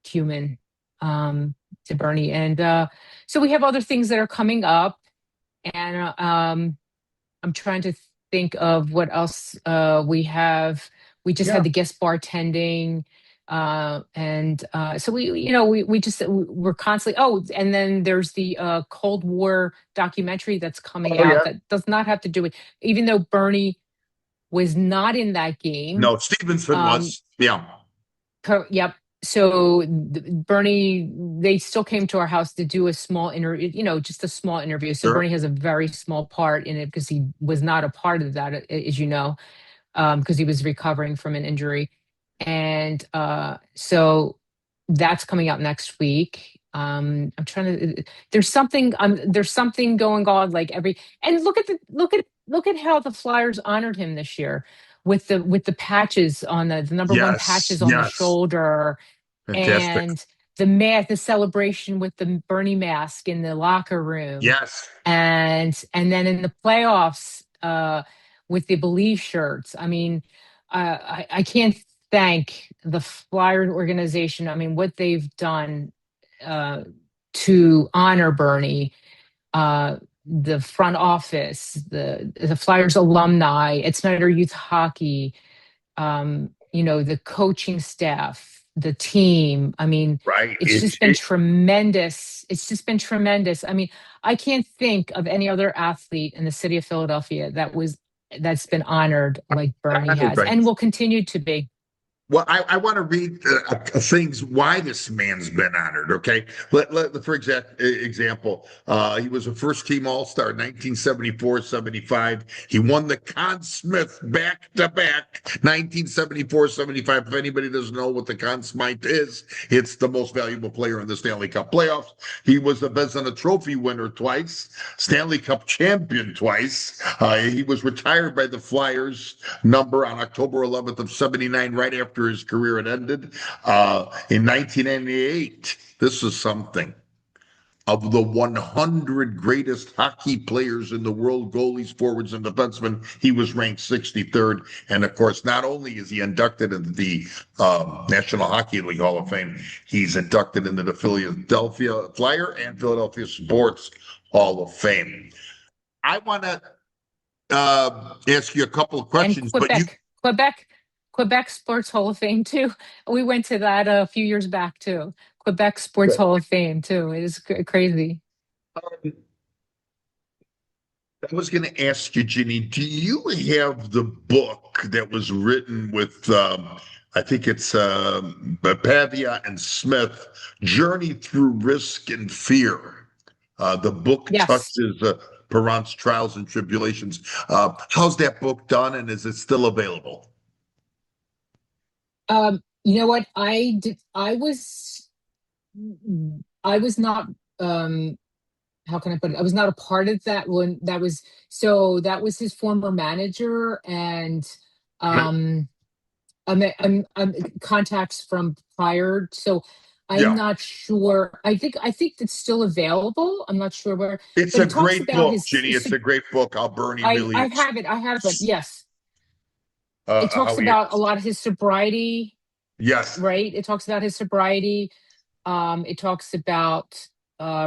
human, to Bernie. And so we have other things that are coming up, and I'm trying to think of what else we have. We just had the guest bartending, and so we're constantly. And then there's the Cold War documentary that's coming out that does not have to do with, even though Bernie was not in that game. No, Stevenson was. Yeah. Yep. Bernie, they still came to our house to do a small interview, just a small interview. So Sure. Bernie has a very small part in it because he was not a part of that, as you know, because he was recovering from an injury. And so that's coming out next week. I'm trying to. There's something going on like and look at how the Flyers honored him this year with the patches on the number one Yes. patches on the Yes. shoulder, Fantastic. and the celebration with the Bernie mask in the locker room, Yes. and then in the playoffs with the Believe shirts. I mean, I can't thank the Flyers organization. I mean, what they've done uh, to honor Bernie, the front office, the Flyers alumni, it's Snyder Youth Hockey, the coaching staff, the team. I mean, Right. it's just been tremendous. It's just been tremendous. I mean, I can't think of any other athlete in the city of Philadelphia that's been honored like Bernie has Right. and will continue to be. Well, I want to read things why this man's been honored. Okay, for example, he was a first team All Star 1974-75. He won the Conn Smythe back to back 1974-75. If anybody doesn't know what the Conn Smythe is, it's the most valuable player in the Stanley Cup playoffs. He was the Vezina Trophy winner twice, Stanley Cup champion twice. He was retired by the Flyers number on October 11th of 79, right after his career had ended. In 1998, this is something. Of the 100 greatest hockey players in the world, goalies, forwards, and defensemen, he was ranked 63rd. And of course, not only is he inducted into the National Hockey League Hall of Fame, he's inducted into the Philadelphia Flyer and Philadelphia Sports Hall of Fame. I want to ask you a couple of questions, And Quebec Sports Hall of Fame too. We went to that a few years back too. Quebec Sports Hall of Fame too. It is crazy. I was going to ask you, Ginny, do you have the book that was written with, I think it's Pavia and Smith, Journey Through Risk and Fear? The book Yes. touches Perrant's trials and tribulations. How's that book done, and is it still available? You know what? I was not how can I put it? I was not a part of that one. That was his former manager and um I'm contacts from prior. So I'm Yeah, not sure. I think it's still available. I'm not sure where, it's but a it talks great about book, Ginny. It's a great book. How Bernie really I have it. I have it. Yes. It talks how he about a lot of his sobriety, yes, right? It talks about his sobriety. It talks about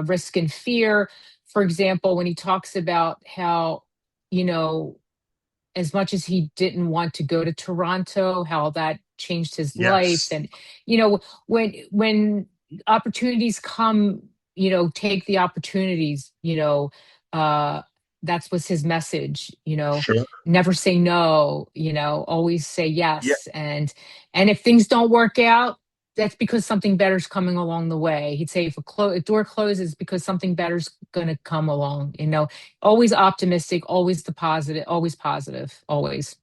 risk and fear. For example, when he talks about how, you know, as much as he didn't want to go to Toronto, how that changed his life. yes, And, when opportunities come, take the opportunities, that was his message, sure, never say no, always say yeah. yes. And if things don't work out, that's because something better's coming along the way. He'd say if a door closes because something better's going to come along, always optimistic, always the positive, always positive, always.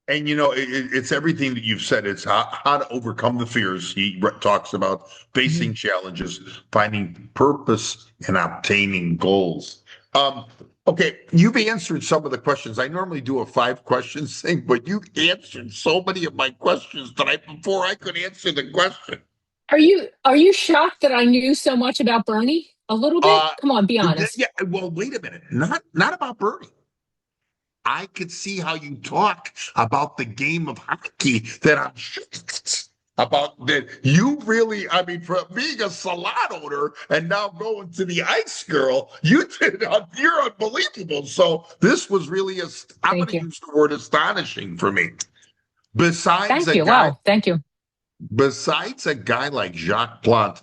And it's everything that you've said. It's how to overcome the fears. He talks about Mhm. facing challenges, finding purpose, and obtaining goals. Um, okay, you've answered some of the questions. I normally do a 5 questions thing, but you answered so many of my questions tonight before I could answer the question. Are you shocked that I knew so much about Bernie? A little bit? Uh, Come on, be honest. yeah. Well, wait a minute. Not about Bernie. I could see how you talk about the game of hockey that I'm shocked about that you really, I mean, for being a salon owner and now going to the ice girl, you're unbelievable. So this was really I'm going Thank to you. use the word astonishing for me. Besides Thank a you. guy, Wow. Thank you. besides a guy like Jacques Plante,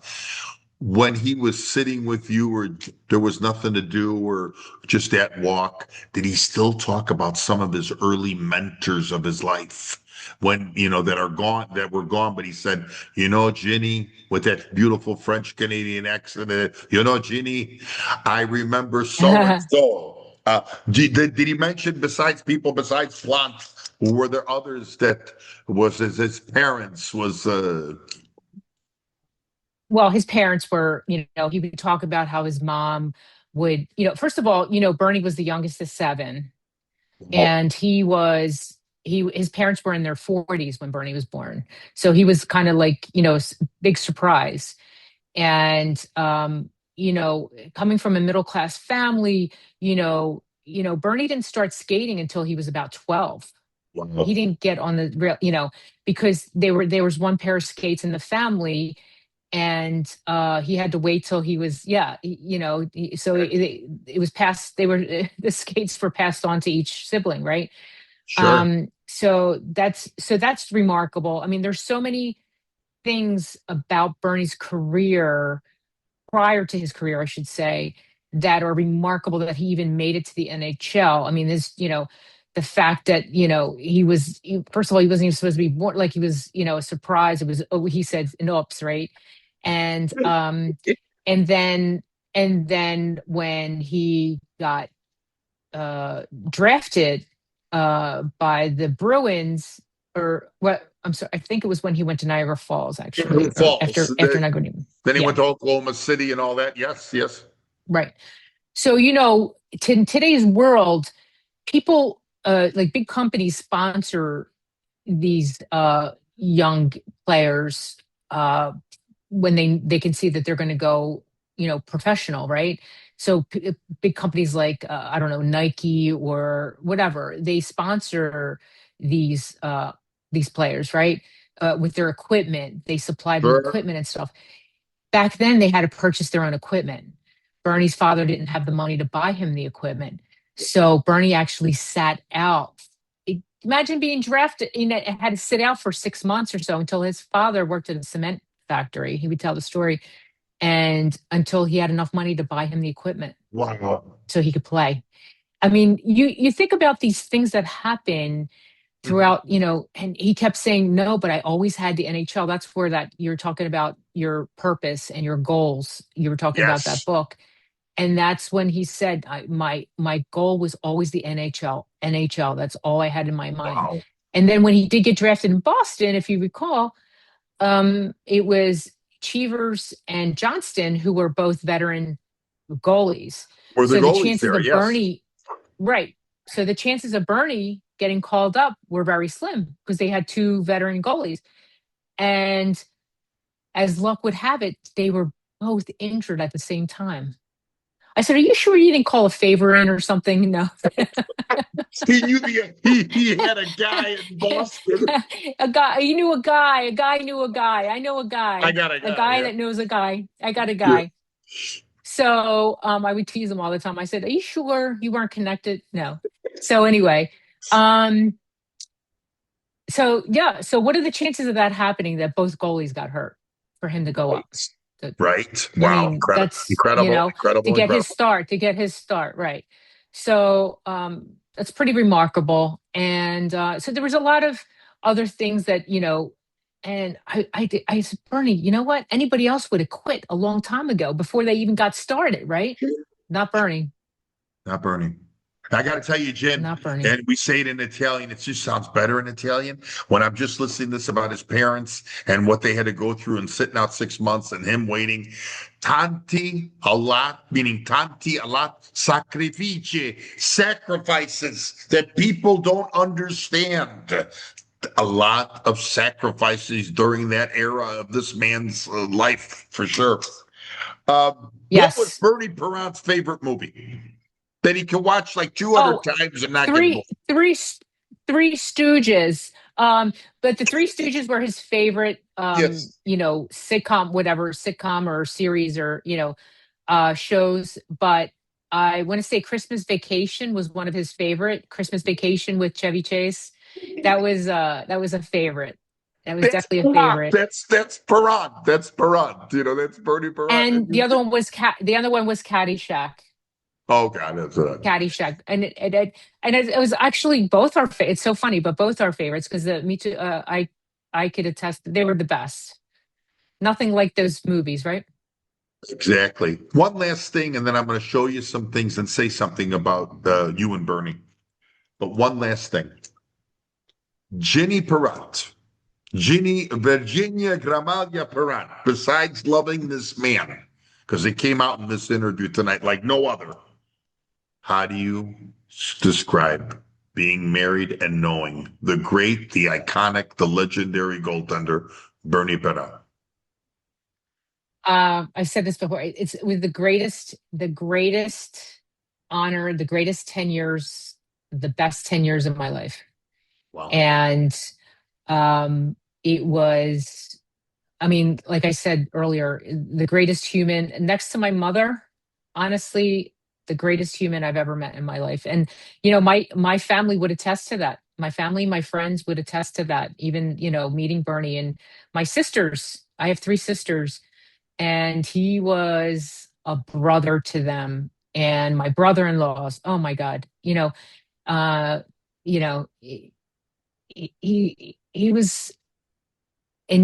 when he was sitting with you or there was nothing to do or just that walk, did he still talk about some of his early mentors of his life? when, that are gone, that were gone. But he said, Ginny, with that beautiful French Canadian accent, Ginny, I remember so and so. Did he mention besides Flans, were there others that was his parents was Well, his parents were, he would talk about how his mom would, first of all, Bernie was the youngest of seven, oh, and his parents were in their 40s when Bernie was born. So he was kind of like, big surprise. And coming from a middle class family, Bernie didn't start skating until he was about 12. wow. He didn't get on the real, because there was one pair of skates in the family, and he had to wait till he was, so it was passed. The skates were passed on to each sibling, right? Sure. So that's remarkable. I mean, there's so many things about Bernie's career, prior to his career, I should say, that are remarkable, that he even made it to the NHL. I mean, the fact that, first of all, he wasn't even supposed to be born, like he was, a surprise. It was, he said, an oops, right? And, and then, and then when he got, drafted, by the Bruins, or what, I'm sorry, I think it was when he went to Niagara Falls, actually, or Falls. after Niagara. Then he Yeah, went to Oklahoma City and all that. Yes, yes. right. So, in today's world, people, like big companies sponsor these young players, when they can see that they're going to go, professional, right? So big companies like, I don't know, Nike or whatever, they sponsor these these players, right? With their equipment, they supply them Sure. equipment and stuff. Back then, they had to purchase their own equipment. Bernie's father didn't have the money to buy him the equipment, so Bernie actually sat out. Imagine being drafted, had to sit out for 6 months or so until his father worked at a cement factory. He would tell the story, and until he had enough money to buy him the equipment Wow. so he could play. I mean, you think about these things that happen throughout, and he kept saying, no, but I always had the NHL. That's where that you're talking about your purpose and your goals. You were talking about that Yes. book. And that's when he said, my goal was always the NHL. That's all I had in my mind. Wow. And then when he did get drafted in Boston, if you recall, it was Cheevers and Johnston, who were both veteran goalies. Were the So the goalies chances there? of Yes. Bernie, right. So the chances of Bernie getting called up were very slim because they had two veteran goalies. And as luck would have it, they were both injured at the same time. I said, "Are you sure you didn't call a favor in or something?" No. He knew he had a guy in Boston. A guy, you knew a guy. A guy knew a guy. I know a I guy. got a A guy. guy Yeah. that knows a guy. I got a Yeah. guy. So I would tease him all the time. I said, "Are you sure you weren't connected?" No. So anyway, um, so yeah. So what are the chances of that happening? That both goalies got hurt for him to go up? Right. I Wow. mean, Incredible. that's, Incredible. to Incredible. get his Incredible. start, right. So that's pretty remarkable. And so there was a lot of other things that, and I said, Bernie, you know what? Anybody else would have quit a long time ago before they even got started, right? Not Bernie, Not Bernie. I got to tell you, Jen, not Bernie. and we say it in Italian. It just sounds better in Italian. When I'm just listening to this about his parents and what they had to go through and sitting out 6 months and him waiting. Tanti, a lot, meaning tanti, a lot, sacrifici, sacrifices that people don't understand. A lot of sacrifices during that era of this man's life, for sure. What was Yes. Bernie Perrant's favorite movie that he could watch like 200 Oh, times and not get bored? three, three, Three Stooges. But the Three Stooges were his favorite, Yes. sitcom or series, or, shows. But I want to say Christmas Vacation was one of his favorite. Christmas Vacation with Chevy Chase. That was a favorite. That was That's definitely a Perrant. favorite. That's Perrant. That's Perrant. That's Bernie Perrant. And the other one was Caddyshack. Oh God, that's Caddyshack, and it was actually both our. It's so funny, but both our favorites because the Me Too. I could attest they were the best. Nothing like those movies, right? exactly. One last thing, and then I'm going to show you some things and say something about you and Bernie. But one last thing, Gini Parent. Ginny, Virginia Gramalia Parent, besides loving this man, because it came out in this interview tonight like no other, how do you describe being married and knowing the great, the iconic, the legendary goaltender, Bernie Parent? I've said this before. It's with the greatest honor, the greatest 10 years, the best 10 years of my life. Wow. And um, it was, I mean, like I said earlier, the greatest human next to my mother, honestly, the greatest human I've ever met in my life. And, my family would attest to that. My family, my friends would attest to that. Even, meeting Bernie and my sisters, I have three sisters, and he was a brother to them. And my brother-in-laws, oh my God, uh, you know, he was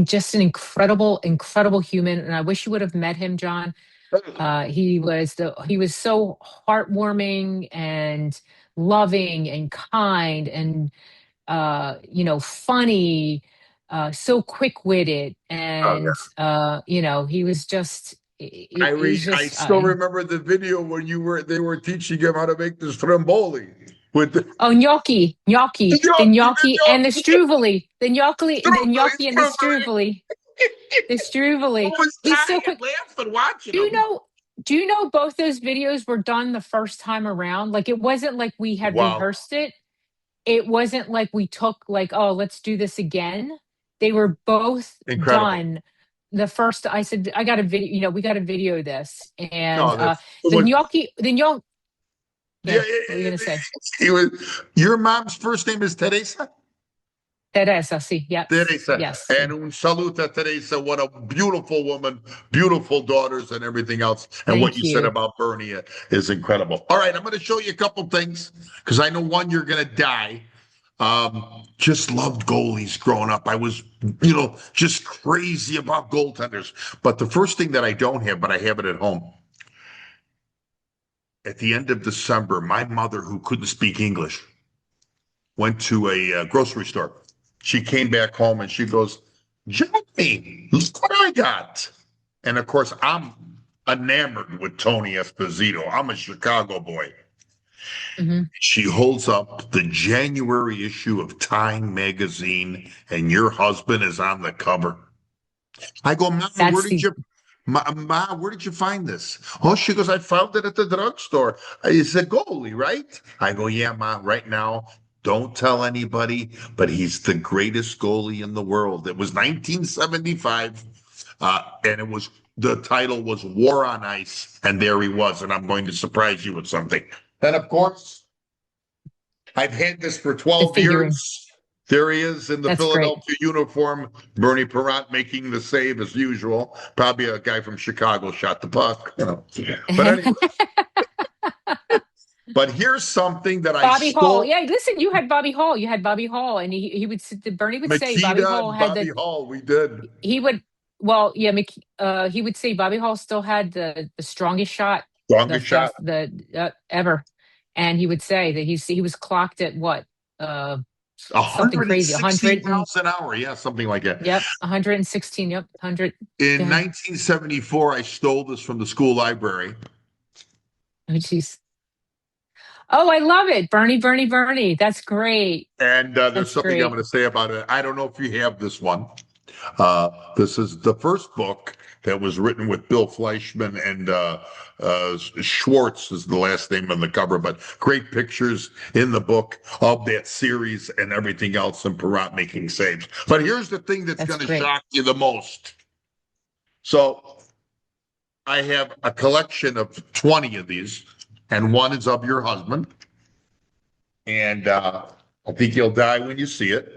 just an incredible human. And I wish you would have met him, John. He was so heartwarming and loving and kind and funny, so quick-witted, Oh, and he was just I still remember the video when they were teaching him how to make the stromboli with the oh, the gnocchi and the struvoli, the gnocchi and the struvoli, the I struvoli. was He's so dying quick. laughing watching Do you him. know? Do you know both those videos were done the first time around? Like it wasn't like we had Wow, rehearsed it. It wasn't like we took like, oh, let's do this again. They were both incredible. done the first. I said, I got a video, we got to video this. And No, that's the what. gnocchi. Yeah, Yeah, what were you gonna say? he was. Your mom's first name is Teresa. Teresa, sí, yes, Teresa, yes. and un saluto a Teresa. What a beautiful woman, beautiful daughters, and everything else. And what you Thank said you. about Bernie is incredible. All right, I'm going to show you a couple things because I know one, you're going to die. Just loved goalies growing up. I was, just crazy about goaltenders. But the first thing that I don't have, but I have it at home. At the end of December, my mother, who couldn't speak English, went to a grocery store. She came back home and she goes, Johnny, look what I got. And of course, I'm enamored with Tony Esposito. I'm a Chicago boy. Hmm. She holds up the January issue of Time magazine, and your husband is on the cover. I go, Ma, That's the where did you find this? Oh, she goes, I found it at the drugstore. It's a goalie, right? I go, yeah, Ma, right now, don't tell anybody, but he's the greatest goalie in the world. It was 1975, and the title was War on Ice, and there he was, and I'm going to surprise you with something. And of course, I've had this for the 12 figuring. years. There he is in the That's great. Philadelphia uniform. Bernie Parent making the save as usual. Probably a guy from Chicago shot the puck. But anyway, but here's something that I Bobby Hall. stole. Yeah, listen, you had Bobby Hall. You had Bobby Hall, and Bernie would say Bobby Makita Hall and had Bobby the Hall, we did. he would well, yeah, he would say Bobby Hall still had the strongest shot Strongest shot. ever, and he would say that he was clocked at what something crazy 116 100 miles an hour. Yeah, something like that. yep 116 yep 100. Go In ahead. 1974, I stole this from the school library. Oh, jeez. Oh, I love it, Bernie. That's great. And there's That's something I'm great. going to say about it. I don't know if you have this one. This is the first book that was written with Bill Fleischman and Schwartz is the last name on the cover, but great pictures in the book of that series and everything else and Perrot making saves. But here's the thing that's That's going to great. shock you the most. So I have a collection of 20 of these, and one is of your husband. And I think you'll die when you see it.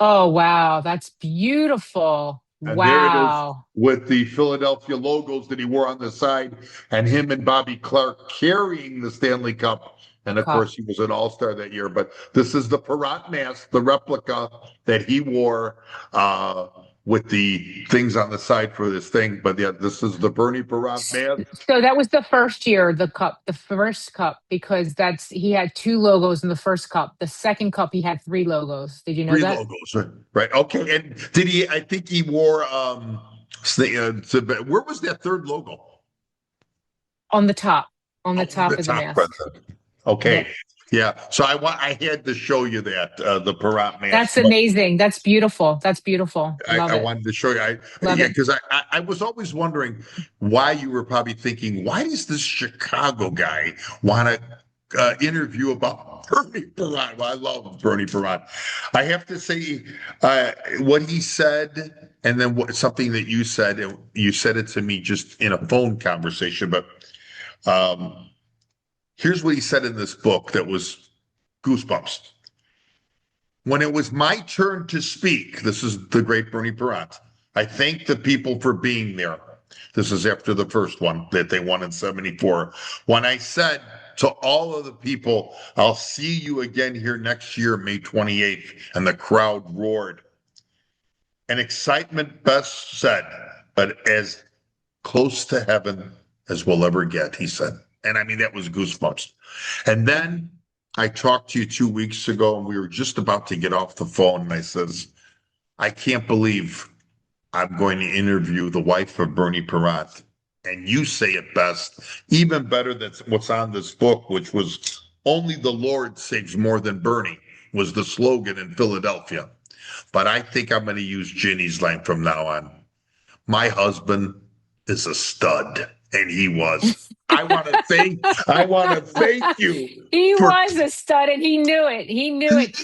Oh, wow, that's beautiful. And there it is Wow. with the Philadelphia logos that he wore on the side, and him and Bobby Clark carrying the Stanley Cup. And of Cup. course, he was an all-star that year. But this is the Perrot mask, the replica that he wore with the things on the side for this thing. But yeah, this is the Bernie Perrot mask. So that was the first year, the first cup, because he had 2 logos in the first cup. The second cup, he had 3 logos. Did you know 3 that? logos, right? Okay. And did he? I think he wore. Where was that third logo? On the top, Oh, of the mask. Okay. Yep. Yeah. So I had to show you that the Perrot mask. That's amazing. That's beautiful. That's beautiful. Love I it. wanted to show you. Love it. Because I was always wondering why you were probably thinking, why does this Chicago guy want to interview about Bernie Perrot? Well, I love Bernie Perrot. I have to say what he said, and then something that you said. You said it to me just in a phone conversation, but here's what he said in this book that was goosebumps. When it was my turn to speak, this is the great Bernie Perrot, I thank the people for being there. This is after the first one that they won in 74. When I said to all of the people, I'll see you again here next year, May 28th, and the crowd roared. An excitement best said, but as close to heaven as we'll ever get, he said. And I mean, that was goosebumps. And then I talked to you 2 weeks ago, and we were just about to get off the phone, and I says, I can't believe I'm going to interview the wife of Bernie Perrot. And you say it best, even better than what's on this book, which was only the Lord saves more than Bernie, was the slogan in Philadelphia. But I think I'm going to use Ginny's line from now on. My husband is a stud, and he was. I want to thank you. He was a stud, and he knew it. He knew it.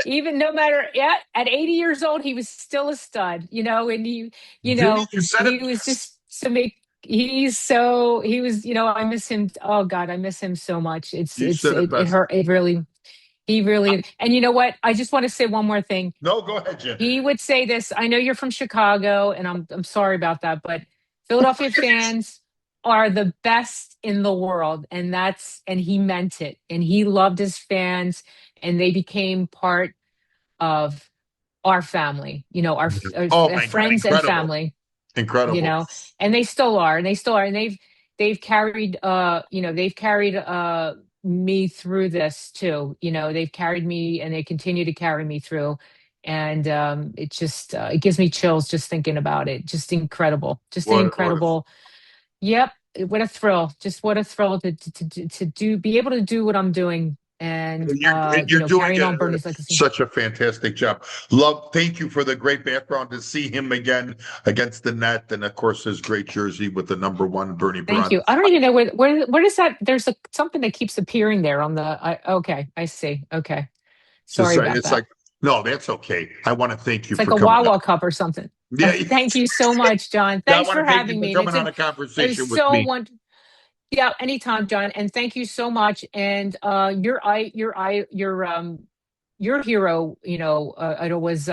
Even no matter at 80 years old, he was still a stud. And he was just so make. He was. I miss him. Oh God, I miss him so much. It hurt. It really. He really. And you know what? I just want to say one more thing. No, go ahead, Jen. He would say this. I know you're from Chicago, and I'm sorry about that, but Philadelphia fans are the best in the world, and he meant it, and he loved his fans, and they became part of our family, our friends and family. Incredible. And they still are, and they've carried me through this too. They've carried me, and they continue to carry me through. And it just it gives me chills just thinking about it. Just incredible. Incredible. Yep. What a thrill. Just what a thrill to be able to do what I'm doing. And you're doing carrying on Bernie's legacy. Such a fantastic job. Thank you for the great background to see him again against the net, and of course his great jersey with the #1 Bernie Perrot. Thank you. I don't even know where is that? There's something that keeps appearing there on the. Okay, I see. Okay, sorry about that. No, that's okay. I want to thank you. It's like a Wawa cup or something. Yeah. Thank you so much, John. Thanks for having me. Coming on a conversation with me. Yeah, anytime, John. And thank you so much. And your hero, idol is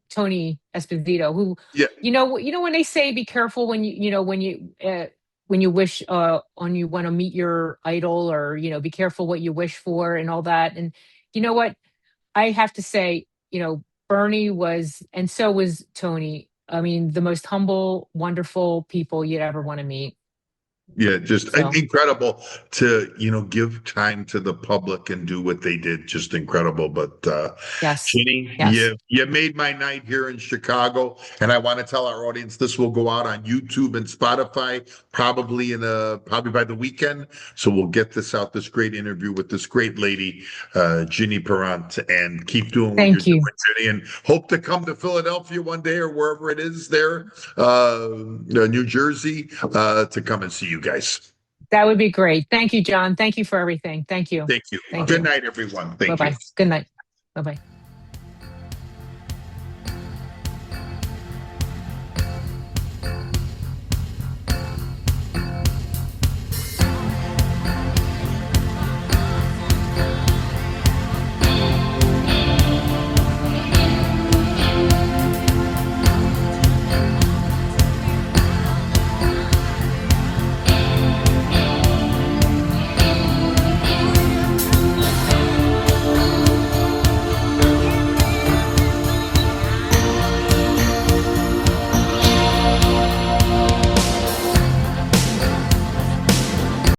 Tony Esposito, who, when they say be careful when you wish when you want to meet your idol, or be careful what you wish for and all that. And you know what, I have to say, Bernie was, and so was Tony. I mean, the most humble, wonderful people you'd ever want to meet. Yeah, just incredible to, give time to the public and do what they did. Just incredible. But yes, Ginny, yes. You made my night here in Chicago. And I want to tell our audience this will go out on YouTube and Spotify probably by the weekend. So we'll get this out, this great interview with this great lady, Gini Parent, and keep doing what you're doing, Ginny, and hope to come to Philadelphia one day or wherever it is there, New Jersey, to come and see you guys. That would be great. Thank you, John. Thank you for everything. Thank you. Thank you. Good night, everyone. Thank you. Bye-bye. Good night. Bye-bye.